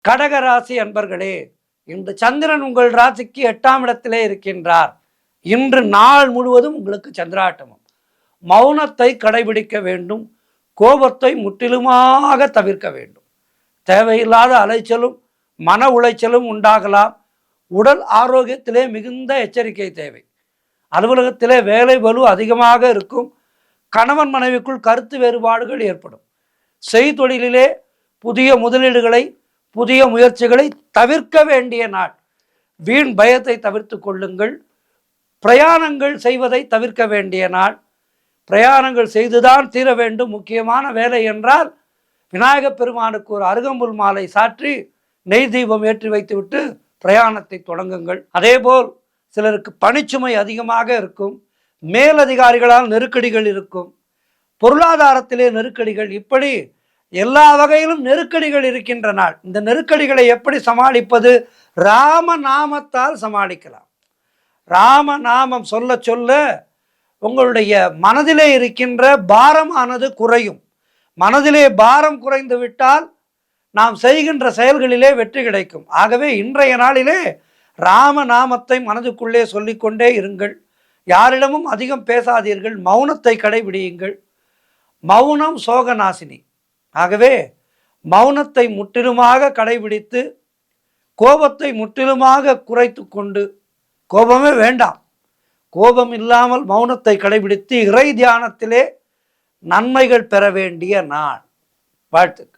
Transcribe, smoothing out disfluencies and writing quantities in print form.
கடகராசி அன்பர்களே, இன்று சந்திரன் உங்கள் ராசிக்கு 8ஆம் இடத்திலே இருக்கின்றார். இன்று நாள் முழுவதும் உங்களுக்கு சந்திராட்டமம். மௌனத்தை கடைபிடிக்க வேண்டும். கோபத்தை முற்றிலுமாக தவிர்க்க வேண்டும். தேவையில்லாத அலைச்சலும் மன உளைச்சலும் உண்டாகலாம். உடல் ஆரோக்கியத்திலே மிகுந்த எச்சரிக்கை தேவை. அலுவலகத்திலே வேலை பளு அதிகமாக இருக்கும். கணவன் மனைவிக்குள் கருத்து வேறுபாடுகள் ஏற்படும். செய்தொழிலிலே புதிய முதலீடுகளை புதிய முயற்சிகளை தவிர்க்க வேண்டிய நாள். வீண் பயத்தை தவிர்த்து கொள்ளுங்கள். பிரயாணங்கள் செய்வதை தவிர்க்க வேண்டிய நாள். பிரயாணங்கள் செய்துதான் தீர வேண்டும். முக்கியமான வேலை என்றால் விநாயகப் பெருமானுக்கு ஒரு அருகம்புல் மாலை சாற்றி நெய் தீபம் ஏற்றி வைத்துவிட்டு பிரயாணத்தை தொடங்குங்கள். அதேபோல் சிலருக்கு பணிச்சுமை அதிகமாக இருக்கும். மேலதிகாரிகளால் நெருக்கடிகள் இருக்கும். பொருளாதாரத்திலே நெருக்கடிகள், இப்படி எல்லா வகையிலும் நெருக்கடிகள் இருக்கின்ற நாள். இந்த நெருக்கடிகளை எப்படி சமாளிப்பது? ராமநாமத்தால் சமாளிக்கலாம். ராமநாமம் சொல்ல சொல்ல உங்களுடைய மனதிலே இருக்கின்ற பாரமானது குறையும். மனதிலே பாரம் குறைந்து விட்டால் நாம் செய்கின்ற செயல்களிலே வெற்றி கிடைக்கும். ஆகவே இன்றைய நாளிலே ராமநாமத்தை மனதுக்குள்ளே சொல்லிக்கொண்டே இருங்கள். யாரிடமும் அதிகம் பேசாதீர்கள். மௌனத்தை கடைபிடியுங்கள். மௌனம் சோகநாசினி. ஆகவே மௌனத்தை முற்றிலுமாக கடைபிடித்து கோபத்தை முற்றிலுமாக குறைத்து கொண்டு, கோபமே வேண்டாம், கோபம் இல்லாமல் மௌனத்தை கடைபிடித்து இறை தியானத்திலே நன்மைகள் பெற வேண்டிய நாள். வாழ்த்துக்கள்.